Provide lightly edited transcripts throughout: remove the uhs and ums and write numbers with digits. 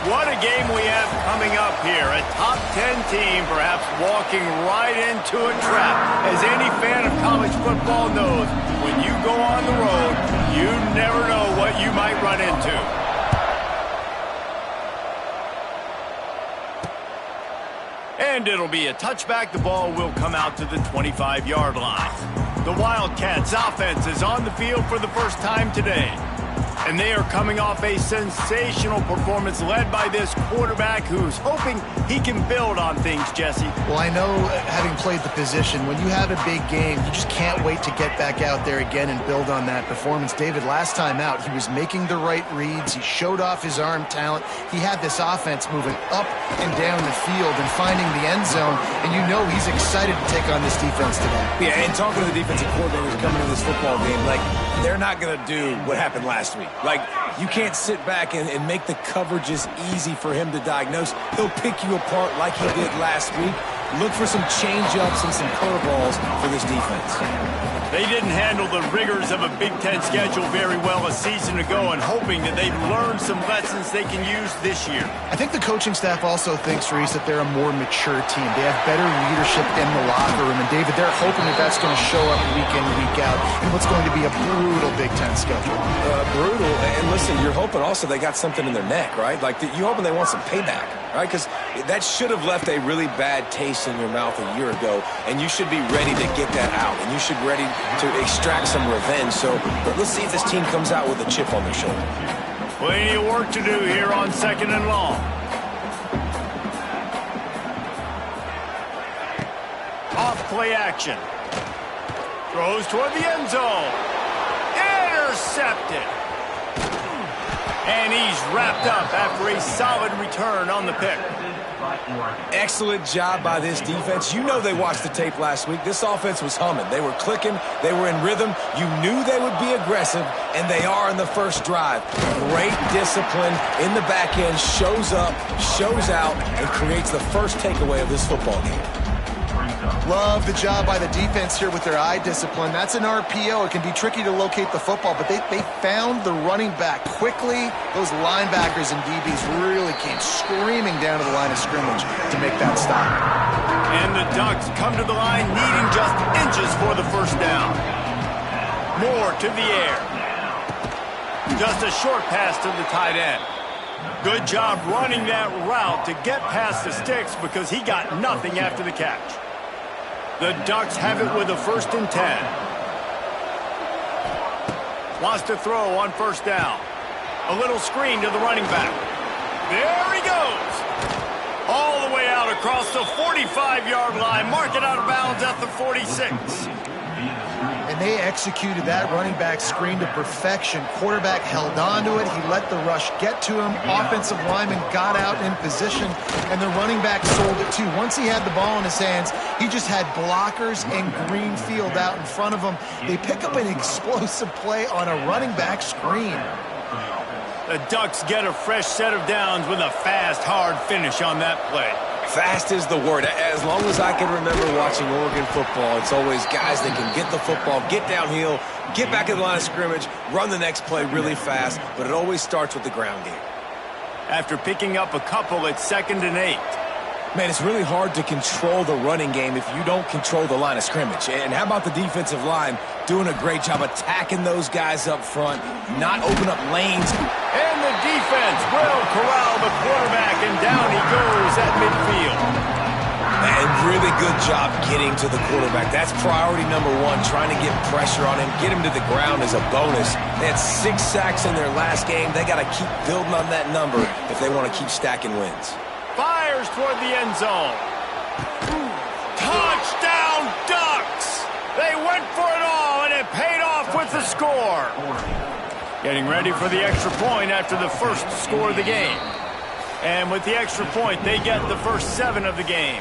What a game we have coming up here. A top 10 team perhaps walking right into a trap. As any fan of college football knows, when you go on the road, you never know what you might run into. And it'll be a touchback. The ball will come out to the 25-yard line. The Wildcats offense is on the field for the first time today. And they are coming off a sensational performance led by this quarterback who's hoping he can build on things, Jesse. Well, I know, having played the position, when you have a big game, you just can't wait to get back out there again and build on that performance. David, last time out, he was making the right reads. He showed off his arm talent. He had this offense moving up and down the field and finding the end zone. And you know he's excited to take on this defense today. Yeah, and talking to the defensive coordinators coming into this football game, like, they're not going to do what happened last week. Like, you can't sit back and make the coverages easy for him to diagnose. He'll pick you apart like he did last week. Look for some change-ups and some curveballs for this defense. They didn't handle the rigors of a Big Ten schedule very well a season ago, and hoping that they've learned some lessons they can use this year. I think the coaching staff also thinks, Reese, that they're a more mature team. They have better leadership in the locker room. And, David, they're hoping that that's going to show up week in, week out in what's going to be a brutal Big Ten schedule. Brutal. And, listen, you're hoping also they got something in their neck, right? Like, you're hoping they want some payback, right? Because that should have left a really bad taste in your mouth a year ago, and you should be ready to get that out, and you should be ready to extract some revenge. So let's see if this team comes out with a chip on their shoulder. Plenty of work to do here on 2nd and long. Off play action. Throws toward the end zone. Intercepted. And he's wrapped up after a solid return on the pick. Excellent job by this defense. You know they watched the tape last week. This offense was humming. They were clicking. They were in rhythm. You knew they would be aggressive, and they are in the first drive. Great discipline in the back end. Shows up, shows out, and creates the first takeaway of this football game. Love the job by the defense here with their eye discipline. That's an RPO. It can be tricky to locate the football, but they found the running back quickly. Those linebackers and DBs really came screaming down to the line of scrimmage to make that stop. And the Ducks come to the line needing just inches for the first down. Moore to the air. Just a short pass to the tight end. Good job running that route to get past the sticks because he got nothing after the catch. The Ducks have it with a 1st and 10. Wants to throw on first down. A little screen to the running back. There he goes. All the way out across the 45-yard line. Mark it out of bounds at the 46. And they executed that running back screen to perfection. Quarterback held on to it. He let the rush get to him. Offensive lineman got out in position, and the running back sold it too. Once he had the ball in his hands, he just had blockers and green field out in front of him. They pick up an explosive play on a running back screen. The Ducks get a fresh set of downs with a fast, hard finish on that play. Fast is the word. As long as I can remember watching Oregon football, it's always guys that can get the football, get downhill, get back in the line of scrimmage, run the next play really fast, but it always starts with the ground game. After picking up a couple, it's 2nd and 8. Man, it's really hard to control the running game if you don't control the line of scrimmage. And how about the defensive line doing a great job attacking those guys up front, not open up lanes. And the defense will corral the quarterback, and down he goes at midfield. And really good job getting to the quarterback. That's priority number 1, trying to get pressure on him, get him to the ground as a bonus. They had 6 sacks in their last game. They got to keep building on that number if they want to keep stacking wins. Fires toward the end zone. Touchdown, Ducks! They went for it all, and it paid off with the score. Getting ready for the extra point after the first score of the game. And with the extra point, they get the first 7 of the game.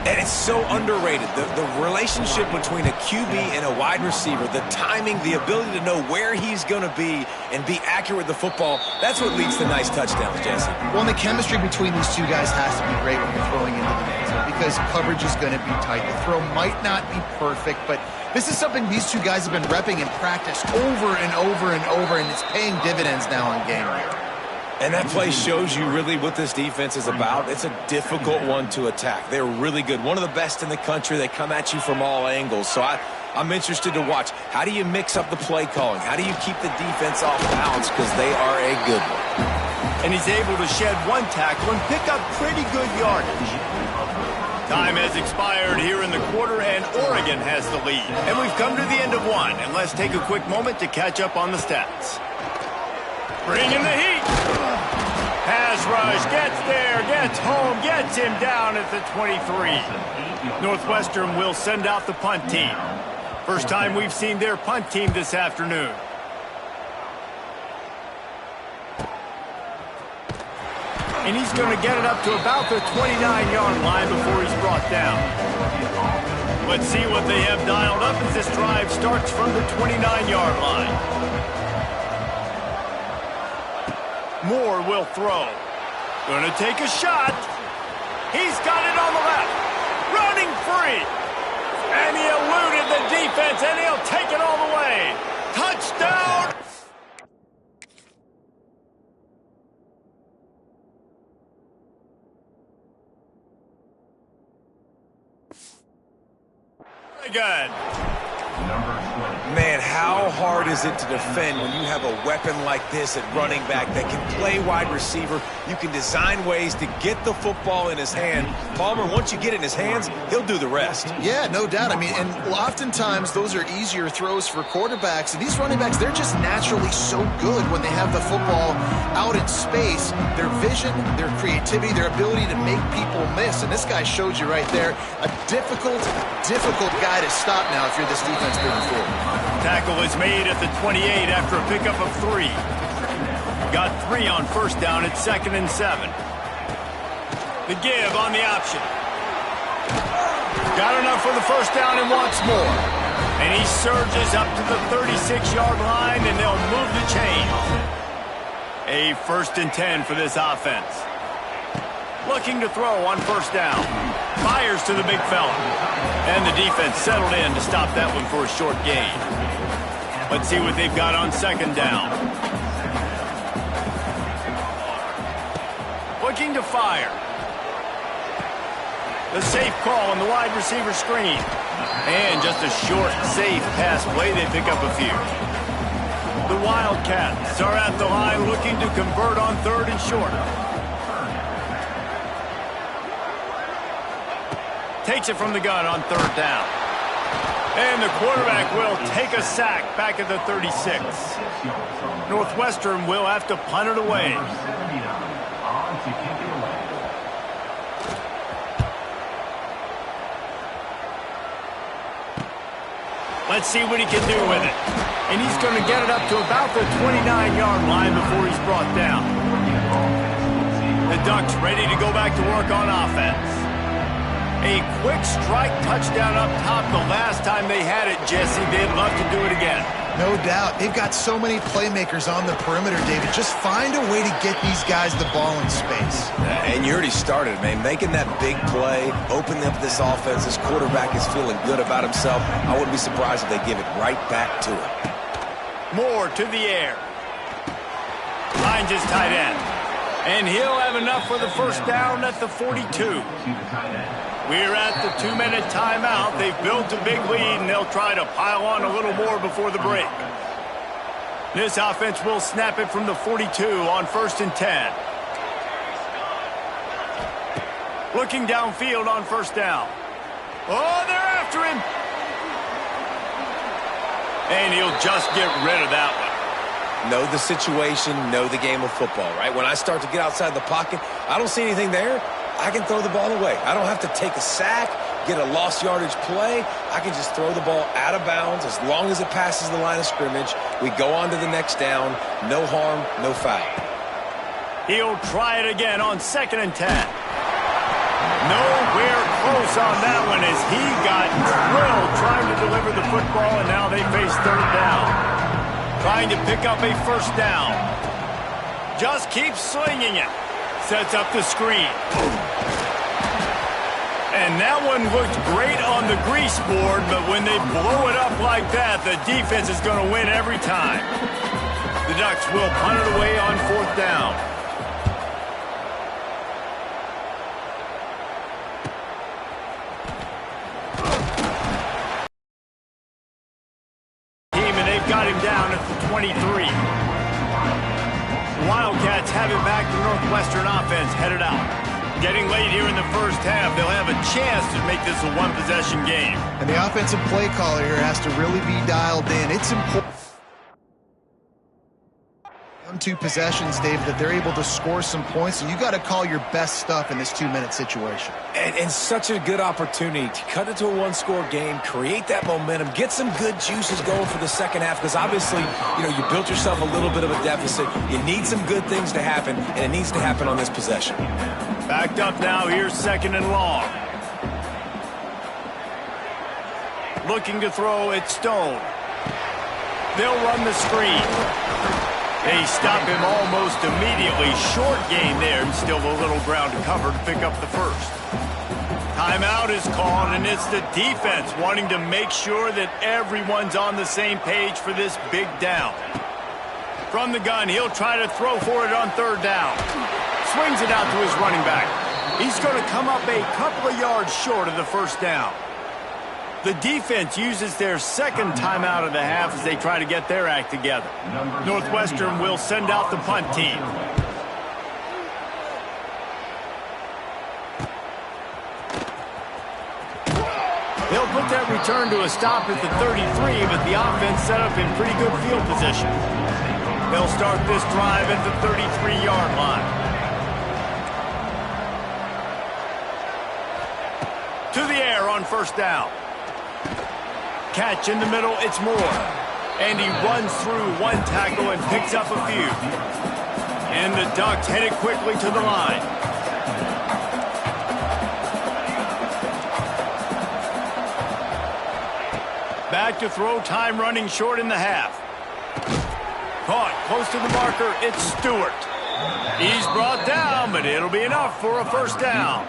And it's so underrated. The relationship between a QB and a wide receiver, the timing, the ability to know where he's going to be and be accurate with the football, that's what leads to nice touchdowns, Jesse. Well, and the chemistry between these two guys has to be great when you're throwing into the end zone because coverage is going to be tight. The throw might not be perfect, but this is something these two guys have been repping in practice over and over and over, and it's paying dividends now on game day. And that play shows you really what this defense is about. It's a difficult one to attack. They're really good. One of the best in the country. They come at you from all angles. So I'm interested to watch. How do you mix up the play calling? How do you keep the defense off balance? Because they are a good one. And he's able to shed one tackle and pick up pretty good yardage. Time has expired here in the quarter, and Oregon has the lead. And we've come to the end of one. And let's take a quick moment to catch up on the stats. Bringing the heat. Pass rush, gets there, gets home, gets him down at the 23. Northwestern will send out the punt team. First time we've seen their punt team this afternoon. And he's going to get it up to about the 29-yard line before he's brought down. Let's see what they have dialed up as this drive starts from the 29-yard line. Moore will throw. Going to take a shot. He's got it on the left. Running free. And he eluded the defense, and he'll take it all the way. Touchdown! Very good. Man, how hard is it to defend when you have a weapon like this at running back that can play wide receiver? You can design ways to get the football in his hand. Palmer, once you get it in his hands, he'll do the rest. Yeah, no doubt. I mean, and oftentimes those are easier throws for quarterbacks. And these running backs, they're just naturally so good when they have the football out in space. Their vision, their creativity, their ability to make people miss. And this guy showed you right there, a difficult guy to stop now if you're this defense moving forward. Tackle is made at the 28 after a pickup of 3. Got 3 on first down at 2nd and 7. The give on the option. Got enough for the first down and wants more. And he surges up to the 36-yard line, and they'll move the chains. A 1st and 10 for this offense. Looking to throw on first down. Fires to the big fella. And the defense settled in to stop that one for a short gain. Let's see what they've got on 2nd down. Looking to fire. The safe call on the wide receiver screen. And just a short, safe pass play. They pick up a few. The Wildcats are at the line looking to convert on 3rd and short. Takes it from the gun on 3rd down. And the quarterback will take a sack back at the 36. Northwestern will have to punt it away. Let's see what he can do with it. And he's going to get it up to about the 29-yard line before he's brought down. The Ducks ready to go back to work on offense. A quick strike touchdown up top the last time they had it, Jesse. They'd love to do it again. No doubt. They've got so many playmakers on the perimeter, David. Just find a way to get these guys the ball in space. And you already started, man. Making that big play, opening up this offense. This quarterback is feeling good about himself. I wouldn't be surprised if they give it right back to him. Moore to the air. Finds his tight end. And he'll have enough for the first down at the 42. We're at the 2-minute timeout. They've built a big lead, and they'll try to pile on a little more before the break. This offense will snap it from the 42 on 1st and 10. Looking downfield on first down. Oh, they're after him. And he'll just get rid of that one. Know the situation, know the game of football, right? When I start to get outside the pocket, I don't see anything there. I can throw the ball away. I don't have to take a sack, get a lost yardage play. I can just throw the ball out of bounds as long as it passes the line of scrimmage. We go on to the next down. No harm, no foul. He'll try it again on 2nd and 10. Nowhere close on that one as he got drilled trying to deliver the football, and now they face 3rd down. Trying to pick up a first down. Just keeps slinging it. Sets up the screen. And that one looked great on the grease board, but when they blow it up like that, the defense is going to win every time. The Ducks will punt it away on 4th down. got him down at the 23. The Wildcats have it back. The Northwestern offense headed out. Getting late here in the first half, they'll have a chance to make this a one-possession game. And the offensive play caller here has to really be dialed in. It's important on 2 possessions, Dave, that they're able to score some points. So you got to call your best stuff in this 2-minute situation. And such a good opportunity to cut it to a one-score game, create that momentum, get some good juices going for the second half, because obviously, you built yourself a little bit of a deficit. You need some good things to happen, and it needs to happen on this possession. Backed up now, here's 2nd and long. Looking to throw, it's Stone. They'll run the screen. They stop him almost immediately. Short gain there, and still a little ground to cover to pick up the first. Timeout is called, and it's the defense wanting to make sure that everyone's on the same page for this big down. From the gun, he'll try to throw for it on 3rd down. Swings it out to his running back. He's going to come up a couple of yards short of the first down. The defense uses their 2nd timeout of the half as they try to get their act together. Northwestern will send out the punt team. They'll put that return to a stop at the 33, but the offense set up in pretty good field position. They'll start this drive at the 33-yard line. To the air on 1st down. Catch in the middle, it's Moore. And he runs through 1 tackle and picks up a few. And the Ducks headed quickly to the line. Back to throw, time running short in the half. Caught close to the marker, it's Stewart. He's brought down, but it'll be enough for a 1st down.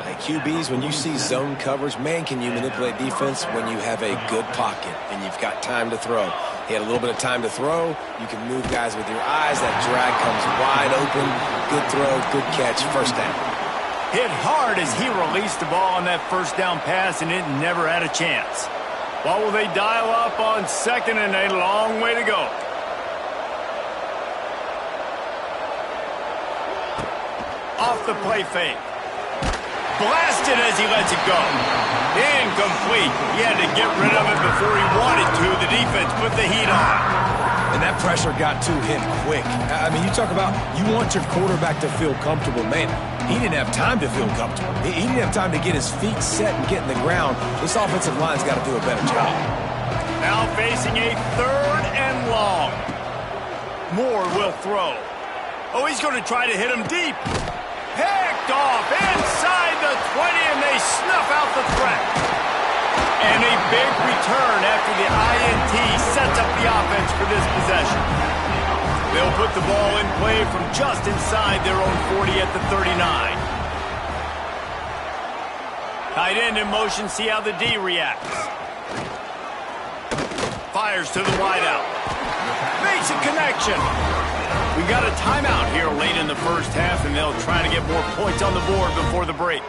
Like QBs, when you see zone coverage, man, can you manipulate defense when you have a good pocket and you've got time to throw. He had a little bit of time to throw. You can move guys with your eyes. That drag comes wide open. Good throw, good catch, 1st down. Hit hard as he released the ball on that 1st down pass, and it never had a chance. What will they dial up on 2nd and a long way to go? Off the play fake. Blasted as he lets it go. Incomplete. He had to get rid of it before he wanted to. The defense put the heat on. And that pressure got to him quick. I mean, you talk about you want your quarterback to feel comfortable. Man, he didn't have time to feel comfortable. He didn't have time to get his feet set and get in the ground. This offensive line's got to do a better job. Now facing a 3rd and long. Moore will throw. Oh, he's going to try to hit him deep. Picked off inside the 20, and they snuff out the threat. And a big return after the INT sets up the offense for this possession. They'll put the ball in play from just inside their own 40 at the 39. Tight end in motion, see how the D reacts. Fires to the wideout. Makes a connection. We got a timeout here late in the first half, and they'll try to get more points on the board before the break.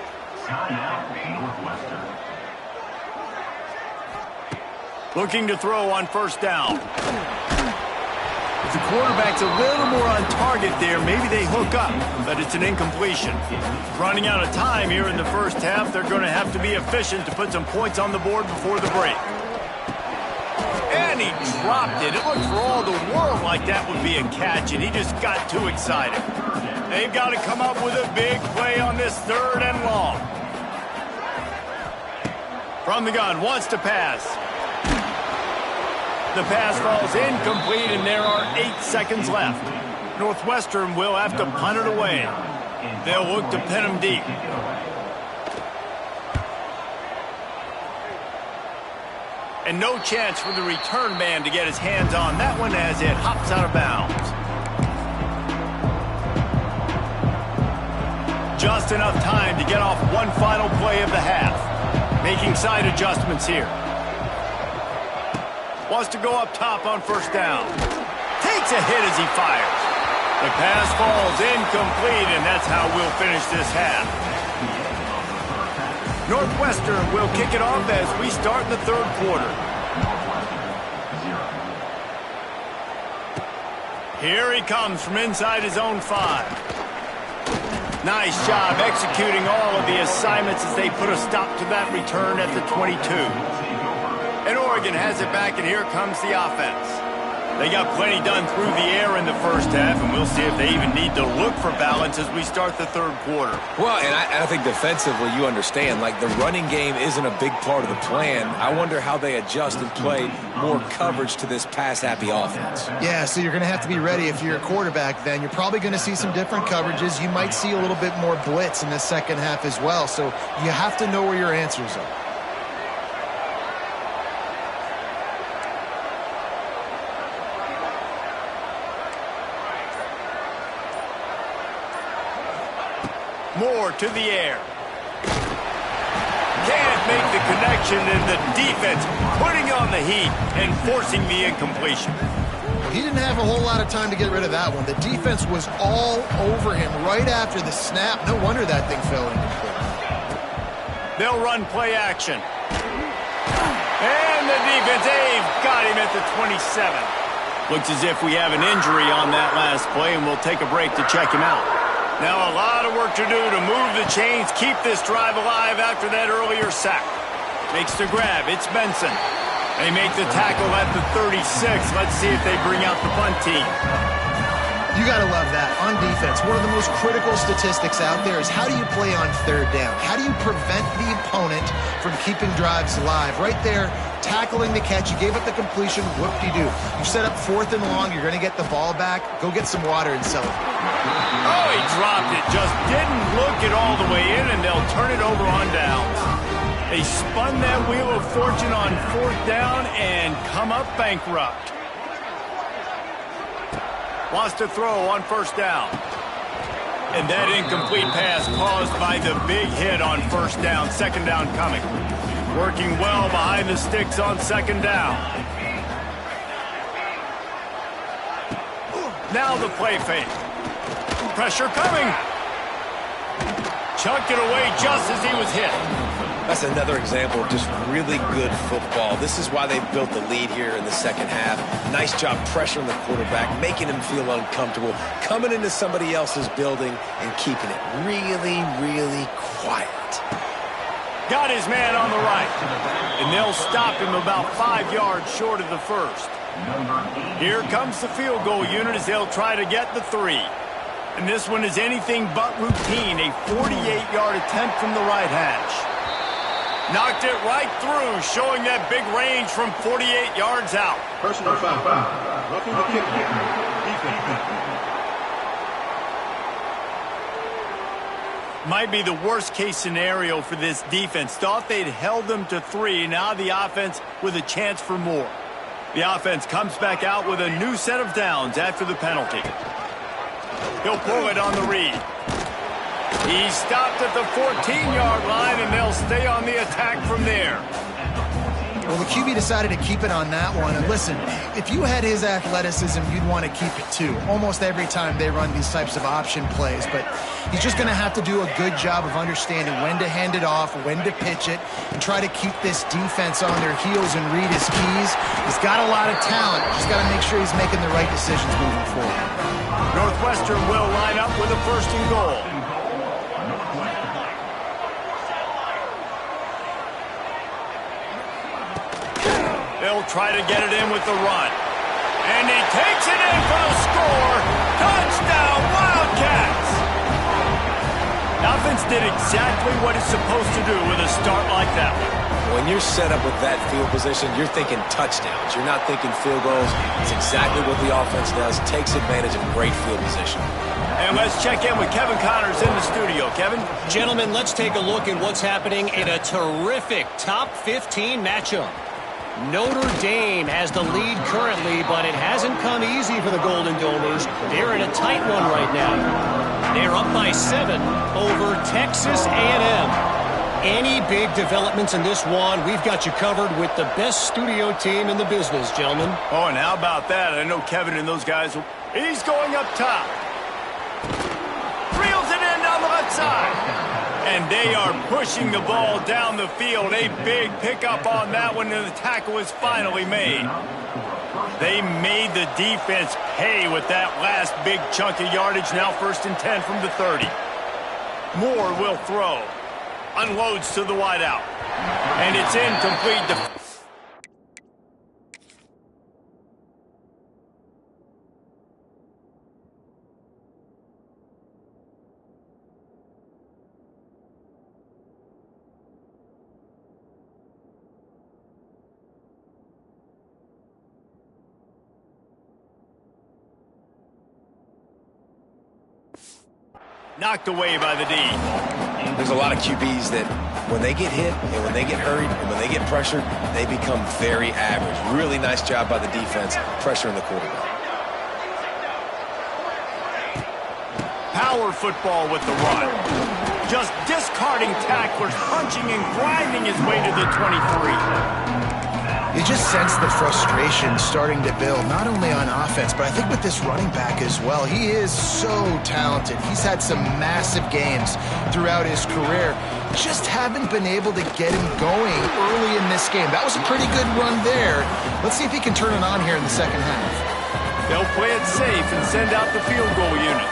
Looking to throw on 1st down. If the quarterback's a little more on target there, maybe they hook up, but it's an incompletion. Running out of time here in the first half, they're going to have to be efficient to put some points on the board before the break. And he dropped it. It looked for all the world like that would be a catch, and he just got too excited. They've got to come up with a big play on this 3rd and long. From the gun, wants to pass. The pass falls incomplete, and there are 8 seconds left. Northwestern will have to punt it away. They'll look to pin him deep. And no chance for the return man to get his hands on that one as it hops out of bounds. Just enough time to get off one final play of the half. Making side adjustments here. Wants to go up top on 1st down. Takes a hit as he fires. The pass falls incomplete, and that's how we'll finish this half. Northwestern will kick it off as we start in the 3rd quarter. Here he comes from inside his own 5. Nice job executing all of the assignments as they put a stop to that return at the 22. And Oregon has it back, and here comes the offense. They got plenty done through the air in the first half, and we'll see if they even need to look for balance as we start the third quarter. Well, and I think defensively, you understand, like the running game isn't a big part of the plan. I wonder how they adjust and play more coverage to this pass-happy offense. Yeah, so you're going to have to be ready if you're a quarterback then. You're probably going to see some different coverages. You might see a little bit more blitz in the second half as well, so you have to know where your answers are. Moore to the air. Can't make the connection, and the defense putting on the heat and forcing the incompletion. He didn't have a whole lot of time to get rid of that one. The defense was all over him right after the snap. No wonder that thing fell incomplete. They'll run play action. And the defense, they've got him at the 27. Looks as if we have an injury on that last play, and we'll take a break to check him out. Now a lot of work to do to move the chains, keep this drive alive after that earlier sack. Makes the grab. It's Benson. They make the tackle at the 36. Let's see if they bring out the punt team. You got to love that. On defense, one of the most critical statistics out there is how do you play on third down? How do you prevent the opponent from keeping drives alive? Right there, tackling the catch. You gave up the completion. Whoop-de-doo. You set up 4th and long. You're going to get the ball back. Go get some water and celebrate. Oh, he dropped it. Just didn't look it all the way in, and they'll turn it over on downs. They spun that wheel of fortune on 4th down and come up bankrupt. Lost to throw on 1st down. And that incomplete pass caused by the big hit on 1st down. 2nd down coming. Working well behind the sticks on 2nd down. Now the play fake. Pressure coming. Chucked it away just as he was hit. That's another example of just really good football. This is why they built the lead here in the second half. Nice job pressuring the quarterback, making him feel uncomfortable, coming into somebody else's building and keeping it really, really quiet. Got his man on the right. And they'll stop him about 5 yards short of the first. Here comes the field goal unit as they'll try to get the 3. And this one is anything but routine. A 48-yard attempt from the right hash. Knocked it right through, showing that big range from 48 yards out. Personal foul. Roughing the kicker. Might be the worst case scenario for this defense. Thought they'd held them to 3. Now the offense with a chance for more. The offense comes back out with a new set of downs after the penalty. He'll pull it on the read. He stopped at the 14-yard line, and they'll stay on the attack from there. Well, the QB decided to keep it on that one. And listen, if you had his athleticism, you'd want to keep it too. Almost every time they run these types of option plays. But he's just going to have to do a good job of understanding when to hand it off, when to pitch it, and try to keep this defense on their heels and read his keys. He's got a lot of talent. Just got to make sure he's making the right decisions moving forward. Northwestern will line up with a 1st and goal. They'll try to get it in with the run. And he takes it in for the score. Touchdown, Wildcats! Offense did exactly what it's supposed to do with a start like that one. When you're set up with that field position, you're thinking touchdowns. You're not thinking field goals. It's exactly what the offense does. Takes advantage of great field position. And let's check in with Kevin Connors in the studio. Kevin? Gentlemen, let's take a look at what's happening in a terrific top 15 matchup. Notre Dame has the lead currently, but it hasn't come easy for the Golden Domers. They're in a tight one right now. They're up by 7 over Texas A&M. Any big developments in this one, we've got you covered with the best studio team in the business, gentlemen. Oh, and how about that? I know Kevin and those guys, he's going up top. Reels it in down the left side. And they are pushing the ball down the field. A big pickup on that one, and the tackle is finally made. They made the defense pay with that last big chunk of yardage. Now 1st and 10 from the 30. Moore will throw. Unloads to the wideout. And it's incomplete. Knocked away by the D. There's a lot of QBs that when they get hit and when they get hurried and when they get pressured, they become very average. Really nice job by the defense pressuring the quarterback. Power football with the run. Just discarding tacklers, punching and grinding his way to the 23. You just sense the frustration starting to build, not only on offense, but I think with this running back as well. He is so talented. He's had some massive games throughout his career. Just haven't been able to get him going early in this game. That was a pretty good run there. Let's see if he can turn it on here in the second half. They'll play it safe and send out the field goal unit.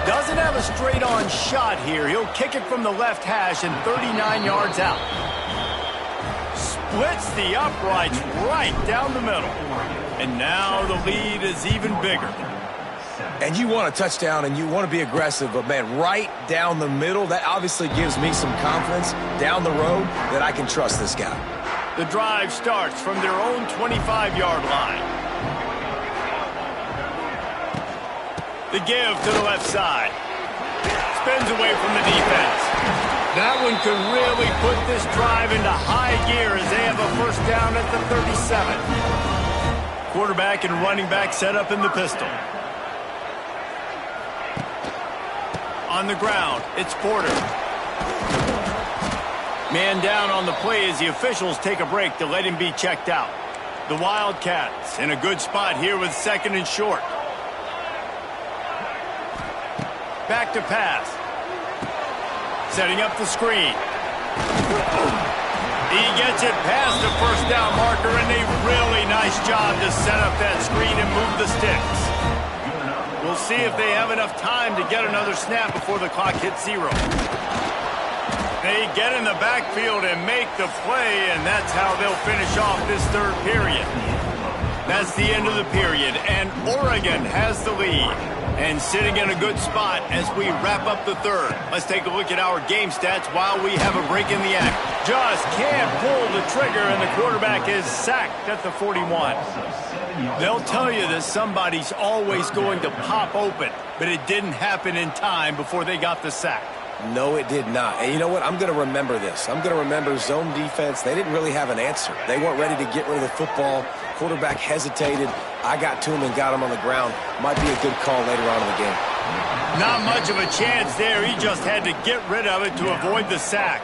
Doesn't have a straight-on shot here. He'll kick it from the left hash and 39 yards out. Splits the uprights right down the middle. And now the lead is even bigger. And you want a touchdown and you want to be aggressive, but man, right down the middle, that obviously gives me some confidence down the road that I can trust this guy. The drive starts from their own 25-yard line. The give to the left side. Spins away from the defense. That one could really put this drive into high gear as they have a 1st down at the 37. Quarterback and running back set up in the pistol. On the ground, it's Porter. Man down on the play as the officials take a break to let him be checked out. The Wildcats in a good spot here with 2nd and short. Back to pass. Setting up the screen. He gets it past the 1st down marker, and a really nice job to set up that screen and move the sticks. We'll see if they have enough time to get another snap before the clock hits 0. They get in the backfield and make the play, and that's how they'll finish off this 3rd period. That's the end of the period, and Oregon has the lead. And sitting in a good spot as we wrap up the 3rd. Let's take a look at our game stats while we have a break in the act. Just can't pull the trigger, and the quarterback is sacked at the 41. They'll tell you that somebody's always going to pop open, but it didn't happen in time before they got the sack. No, it did not. And you know what? I'm going to remember this. I'm going to remember zone defense. They didn't really have an answer. They weren't ready to get rid of the football. Quarterback hesitated. I got to him and got him on the ground. Might be a good call later on in the game. Not much of a chance there. He just had to get rid of it to avoid the sack.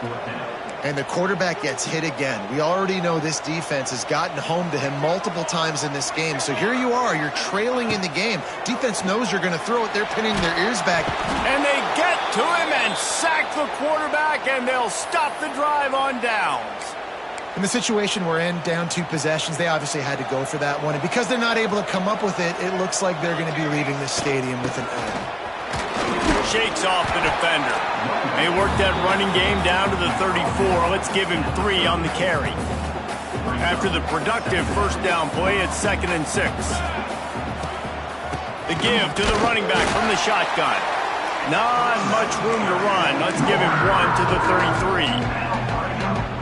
And the quarterback gets hit again. We already know this defense has gotten home to him multiple times in this game. So here you are. You're trailing in the game. Defense knows you're going to throw it. They're pinning their ears back. And they get to him and sack the quarterback, and they'll stop the drive on downs. In the situation we're in, down 2 possessions, they obviously had to go for that one. And because they're not able to come up with it, it looks like they're going to be leaving this stadium with an L. Shakes off the defender. They work that running game down to the 34. Let's give him 3 on the carry. After the productive 1st down play, it's 2nd and 6. The give to the running back from the shotgun. Not much room to run. Let's give him 1 to the 33.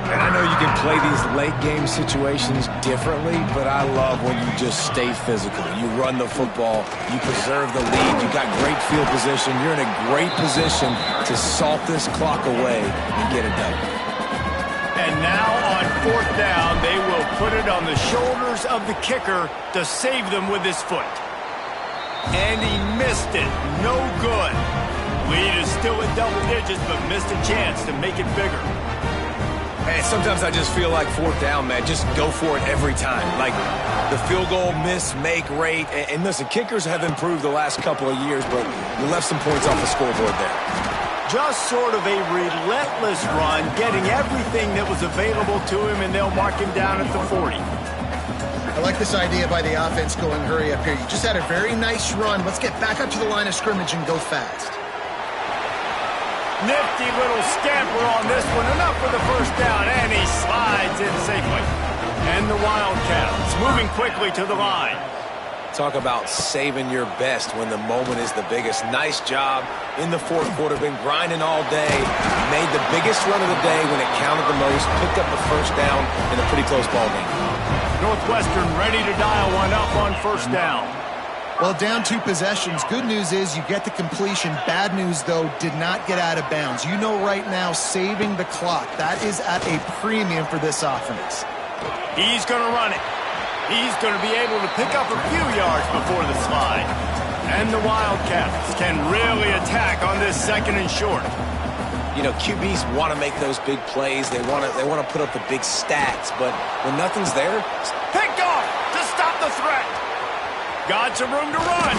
And I know you can play these late game situations differently, but I love when you just stay physical. You run the football, you preserve the lead, you got great field position, you're in a great position to salt this clock away and get it done. And now on 4th down, they will put it on the shoulders of the kicker to save them with his foot. And he missed it. No good. Lead is still in double digits, but missed a chance to make it bigger. Hey, sometimes I just feel like 4th down, man. Just go for it every time. Like the field goal miss-make rate. And listen, kickers have improved the last couple of years, but you left some points off the scoreboard there. Just sort of a relentless run, getting everything that was available to him, and they'll mark him down at the 40. I like this idea by the offense going hurry up here. You just had a very nice run. Let's get back up to the line of scrimmage and go fast. Nifty little scamper on this one. Enough for the first down, and he slides in safely. And the Wildcats moving quickly to the line. Talk about saving your best when the moment is the biggest. Nice job in the fourth quarter. Been grinding all day. Made the biggest run of the day when it counted the most. Picked up the first down in a pretty close ball game. Northwestern ready to dial one up on first down. Well, down 2 possessions. Good news is you get the completion. Bad news, though, did not get out of bounds. You know right now, saving the clock. That is at a premium for this offense. He's going to run it. He's going to be able to pick up a few yards before the slide. And the Wildcats can really attack on this second and short. You know, QBs want to make those big plays. They want to put up the big stats, but when nothing's there, picked off to stop the threat. Got some room to run.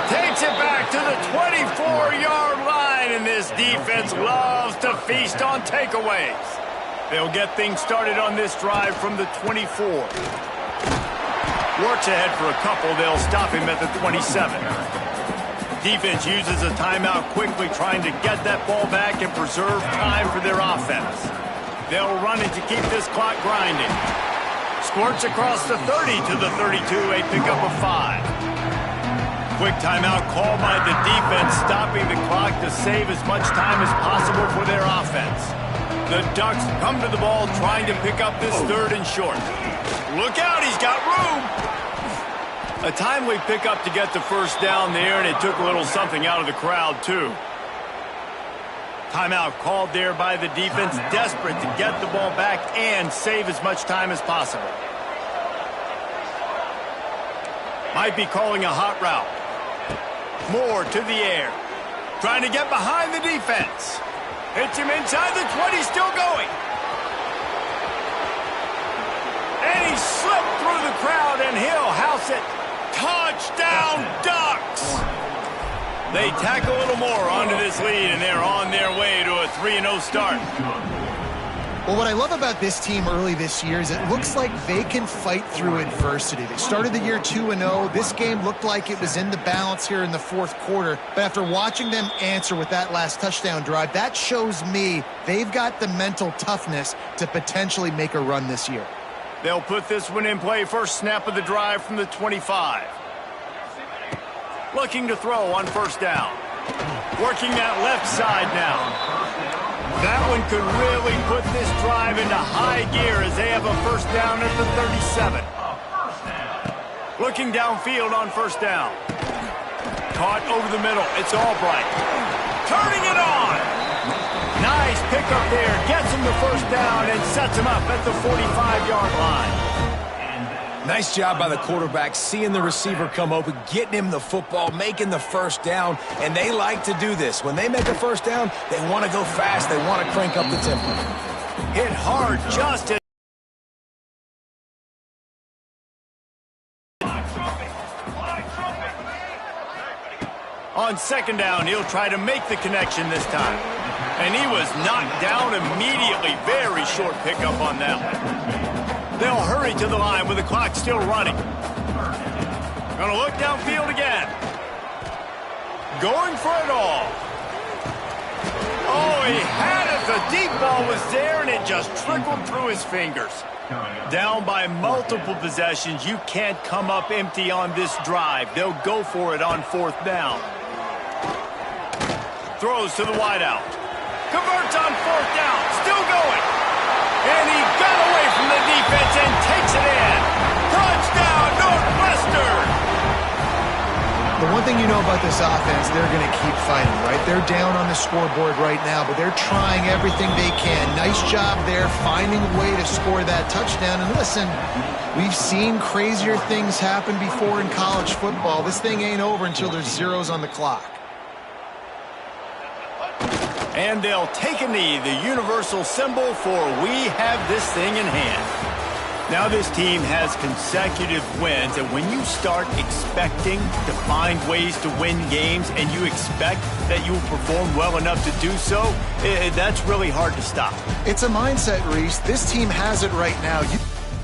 Takes it back to the 24-yard line, and this defense loves to feast on takeaways. They'll get things started on this drive from the 24. Works ahead for a couple. They'll stop him at the 27. Defense uses a timeout quickly, trying to get that ball back and preserve time for their offense. They'll run it to keep this clock grinding. Squirts across the 30 to the 32, a pickup of 5. Quick timeout called by the defense, stopping the clock to save as much time as possible for their offense. The Ducks come to the ball, trying to pick up this third and short. Look out, he's got room. A timely pickup to get the first down there, and it took a little something out of the crowd, too. Timeout called there by the defense, desperate to get the ball back and save as much time as possible. Might be calling a hot route. Moore to the air. Trying to get behind the defense. Hits him inside the 20, still going. And he slipped through the crowd, and he'll house it. Touchdown, Ducks! They tack a little more onto this lead, and they're on their way to a 3-0 start. Well, what I love about this team early this year is it looks like they can fight through adversity. They started the year 2-0. This game looked like it was in the balance here in the fourth quarter. But after watching them answer with that last touchdown drive, that shows me they've got the mental toughness to potentially make a run this year. They'll put this one in play. First snap of the drive from the 25. Looking to throw on first down. Working that left side now. That one could really put this drive into high gear as they have a first down at the 37. Looking downfield on first down. Caught over the middle. It's Albright. Turning it on. Nice pickup there. Gets him the first down and sets him up at the 45-yard line. nice job by the quarterback, seeing the receiver come open, getting him the football, making the first down, and they like to do this. When they make a first down, they want to go fast. They want to crank up the tempo. Hit hard just as on second down, he'll try to make the connection this time. And he was knocked down immediately. Very short pickup on that one. They'll hurry to the line with the clock still running. Gonna look downfield again. Going for it all. Oh, he had it. The deep ball was there, and it just trickled through his fingers. Down by multiple possessions. You can't come up empty on this drive. They'll go for it on fourth down. Throws to the wideout. Converts on fourth down. Still going. And he got away from the defense and takes it in. Touchdown, Northwestern! The one thing you know about this offense, they're going to keep fighting, right? They're down on the scoreboard right now, but they're trying everything they can. Nice job there, finding a way to score that touchdown. And listen, we've seen crazier things happen before in college football. This thing ain't over until there's zeros on the clock. And they'll take a knee, the universal symbol for we have this thing in hand. Now this team has consecutive wins, and when you start expecting to find ways to win games and you expect that you will perform well enough to do so, that's really hard to stop. It's a mindset, Reese. This team has it right now.